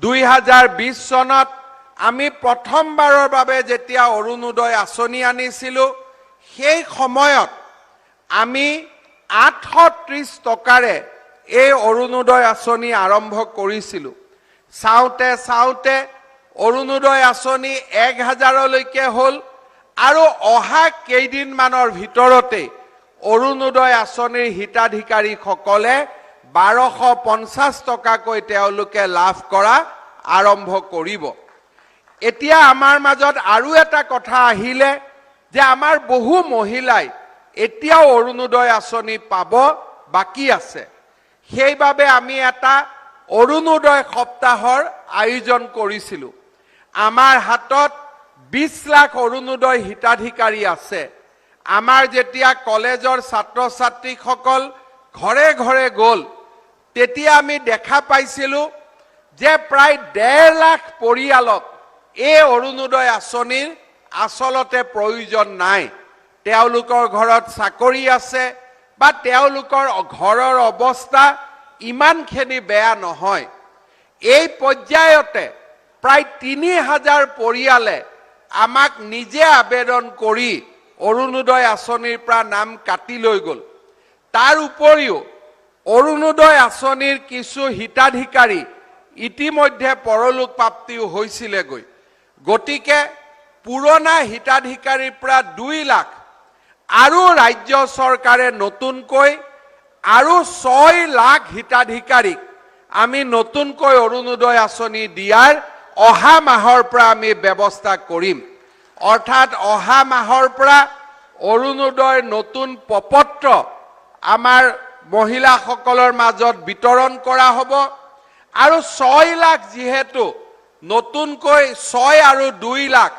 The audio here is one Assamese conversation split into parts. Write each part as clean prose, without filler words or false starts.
2020 চনত আমি প্ৰথমবাৰৰ বাবে যেতিয়া অৰুণোদয় আঁচনি আনিছিলো সেই সময়ত আমি 830 টকাৰে এই অৰুণোদয় আঁচনি আৰম্ভ কৰিছিলো চাওতে চাওতে অৰুণোদয় আঁচনি 1000 লৈকে হল আৰু অহা কেইদিনমানৰ ভিতৰতে অৰুণোদয় আঁচনিৰ হিতাধিকাৰীসকলে 1250 টকাকৈ তেওঁলোকে লাভ কৰা আৰম্ভ কৰিব এতিয়া আমাৰ মাজত আৰু এটা কথা আহিলে যে আমাৰ বহু মহিলাই এতিয়াও অৰুণোদয় আঁচনি পাব বাকি আছে সেইবাবে আমি এটা অৰুণোদয় সপ্তাহৰ আয়োজন কৰিছিলো আমাৰ হাতত 20 লাখ অৰুণোদয় হিতাধিকাৰী আছে আমাৰ যেতিয়া কলেজৰ ছাত্ৰ ছাত্ৰীসকল ঘৰে ঘৰে গল তেতিয়া আমি দেখা পাইছিলো যে প্ৰায় 1.5 লাখ পৰিয়ালক এই অৰুণোদয় আঁচনিৰ আসলতে প্ৰয়োজন নাই তেওঁলোকৰ ঘৰত চাকৰি আছে বা তেওঁলোকৰ ঘৰৰ অৱস্থা ইমানখিনি বেয়া নহয় এই পৰ্যায়তে প্ৰায় 3000 পৰিয়ালে আমাক নিজে আবেদন কৰি অৰুণোদয় আঁচনিৰ পৰা নাম কাটি লৈ গল তাৰ উপৰিও অৰুণোদয় আঁচনিৰ কিছু হিতাধিকাৰী ইতিমধ্যে পৰলোক প্ৰাপ্তিও হৈছিলেগৈ গতিকে পুৰণা হিতাধিকাৰীৰ পৰা 2 লাখ আৰু ৰাজ্য চৰকাৰে নতুনকৈ আৰু 6 লাখ হিতাধিকাৰীক আমি নতুনকৈ অৰুণোদয় আঁচনি দিয়াৰ অহা মাহৰ পৰা আমি ব্যৱস্থা কৰিম অৰ্থাৎ অহা মাহৰ পৰা অৰুণোদয় নতুন প্ৰপত্ৰ আমাৰ মহিলাসকলৰ মাজত বিতৰণ কৰা হ'ব আৰু 6 লাখ যেহেতু নতুনকৈ 6 আৰু 2 লাখ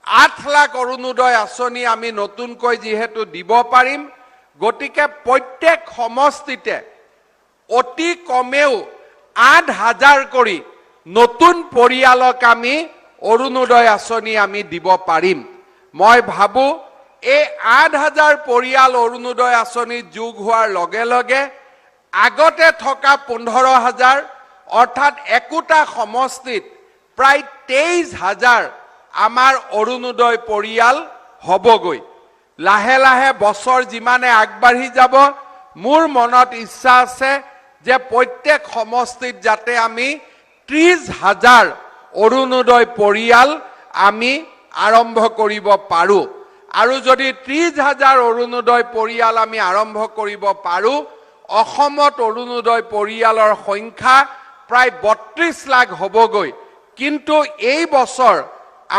8 লাখ অৰুণোদয় আঁচনি আমি নতুনকৈ যেহেতু দিব পাৰিম গতিকে প্ৰত্যেক সমষ্টিতে অতি কমেও 8000 কৰি নতুন পৰিয়ালক আমি অৰুণোদয় আঁচনি আমি দিব পাৰিম মই ভাবো এই 8000 পৰিয়াল অৰুণোদয় আঁচনিত যোগ হোৱাৰ লগে লগে আগতে থকা 15000 অৰ্থাৎ একোটা সমষ্টিত প্ৰায় 23000 আমাৰ অৰুণোদয় পৰিয়াল হ'বগৈ লাহে লাহে বছৰ যিমানে আগবাঢ়ি যাব মোৰ মনত ইচ্ছা আছে যে প্ৰত্যেক সমষ্টিত যাতে আমি 30000 অৰুণোদয় পৰিয়াল আমি আৰম্ভ কৰিব পাৰো আৰু যদি 30000 অৰুণোদয় পৰিয়াল আমি আৰম্ভ কৰিব পাৰো অসমত অৰুণোদয় পৰিয়ালৰ সংখ্যা প্ৰায় 32 লাখ হ'বগৈ কিন্তু এই বছৰ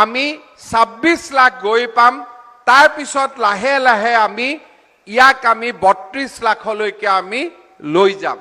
আমি 26 লাখ গৈ পাম তাৰ পিছত লাহে লাহে আমি ইয়াক আমি 32 লাখলৈকে আমি লৈ যাম